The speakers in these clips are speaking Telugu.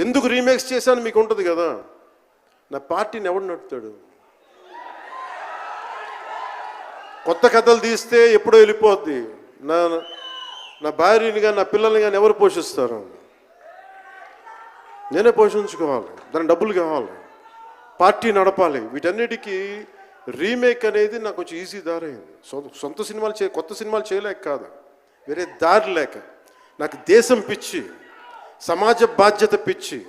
ఎందుకు రీమేక్స్ చేశాను మీకు ఉంటుంది కదా. నా పార్టీని ఎవడు నడుపుతాడు? కొత్త కథలు తీస్తే ఎప్పుడో వెళ్ళిపోద్ది. నా భార్యని కానీ నా పిల్లల్ని కానీ ఎవరు పోషిస్తారు? నేనే పోషించుకోవాలి, దానికి డబ్బులు కావాలి, పార్టీ నడపాలి. వీటన్నిటికీ రీమేక్ అనేది నాకు కొంచెం ఈజీ దారైంది. సొంత సినిమాలు కొత్త సినిమాలు చేయలేక కాదు, వేరే దారి లేక. నాకు దేశం పిచ్చి, సమాజ బాధ్యత పిచ్చి,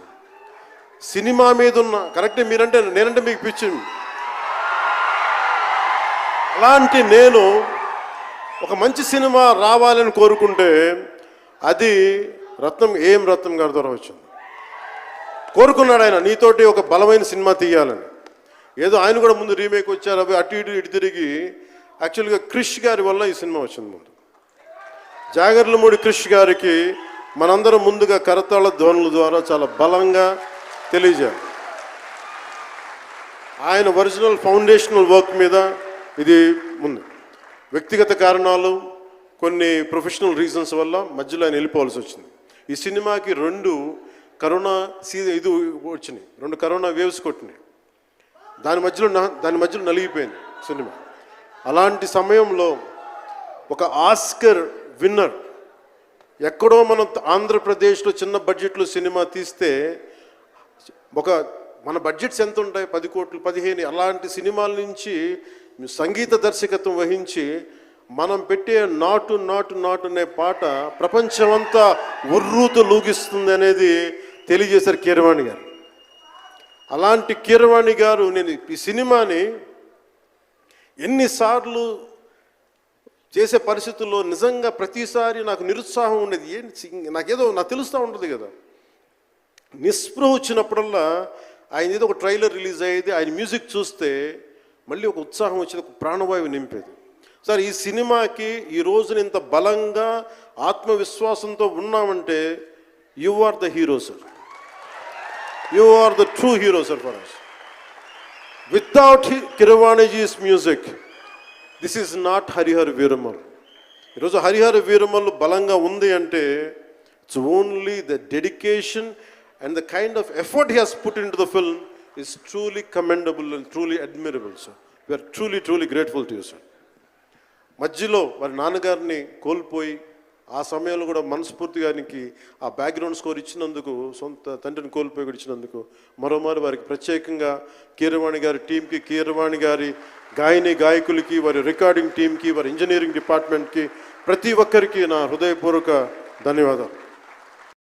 సినిమా మీద ఉన్న కరెక్టే. నేనంటే మీకు పిచ్చి. అలాంటి నేను ఒక మంచి సినిమా రావాలని కోరుకుంటే అది రత్నం గారి ద్వారా వచ్చింది. కోరుకున్నాడు ఆయన, నీతోటి ఒక బలమైన సినిమా తీయాలని. ఏదో ఆయన కూడా ముందు రీమేక్ వచ్చారు, అవి అటు ఇటు తిరిగి యాక్చువల్గా క్రిష్ గారి వల్ల ఈ సినిమా వచ్చింది. ముందు జాగర్లమూడి క్రిష్ గారికి మనందరం ముందుగా కరతాళ ధ్వనుల ద్వారా చాలా బలంగా తెలియజేయాలి. ఆయన ఒరిజినల్ ఫౌండేషనల్ వర్క్ మీద ఇది ముందు. వ్యక్తిగత కారణాలు, కొన్ని ప్రొఫెషనల్ రీజన్స్ వల్ల మధ్యలో ఆయన వెళ్ళిపోవాల్సి వచ్చింది. ఈ సినిమాకి 2 కరోనా ఇది వచ్చినాయి, 2 కరోనా వేవ్స్ కొట్టినాయి. దాని మధ్యలో నలిగిపోయింది సినిమా. అలాంటి సమయంలో ఒక ఆస్కర్ విన్నర్ ఎక్కడో మనం ఆంధ్రప్రదేశ్లో చిన్న బడ్జెట్లో సినిమా తీస్తే మన బడ్జెట్స్ ఎంత ఉంటాయి? 10 కోట్లు 15. అలాంటి సినిమాల నుంచి సంగీత దర్శకత్వం వహించి మనం పెట్టే నాటు నాటు నాటు అనే పాట ప్రపంచమంతా ఉర్రూతో లూగిస్తుంది అనేది తెలియజేశారు కీరవాణి గారు. అలాంటి కీరవాణి గారు నేను ఈ సినిమాని ఎన్నిసార్లు చేసే పరిస్థితుల్లో నిజంగా ప్రతిసారి నాకు నిరుత్సాహం ఉండేది. నాకు తెలుస్తూ ఉంటుంది కదా, నిస్పృహ వచ్చినప్పుడల్లా ఆయన ఏదో ఒక ట్రైలర్ రిలీజ్ అయ్యేది, ఆయన మ్యూజిక్ చూస్తే మళ్ళీ ఒక ఉత్సాహం వచ్చేది, ఒక ప్రాణవాయువు నింపేది. సార్, ఈ సినిమాకి ఈ రోజున ఇంత బలంగా ఆత్మవిశ్వాసంతో ఉన్నామంటే you are the hero sir. You are the true hero sir for us. Without Keeravaniji's music this is not Harihara Veeramallu. ఈరోజు హరిహర వీరమల్ బలంగా ఉంది అంటే it's only the dedication and the kind of effort he has put into the film is truly commendable and truly admirable, sir. We are truly grateful to you, sir. మధ్యలో వారి నాన్నగారిని కోల్పోయి ఆ సమయంలో కూడా మనస్ఫూర్తిగా ఆయనకి ఆ బ్యాక్గ్రౌండ్ స్కోర్ ఇచ్చినందుకు, సొంత తండ్రిని కోల్పోయి కూడా ఇచ్చినందుకు మరోమారు వారికి ప్రత్యేకంగా కీరవాణి గారి టీంకి, కీరవాణి గారి గాయకులకి, వారి రికార్డింగ్ టీంకి, వారి ఇంజనీరింగ్ డిపార్ట్మెంట్కి, ప్రతి ఒక్కరికి నా హృదయపూర్వక ధన్యవాదాలు.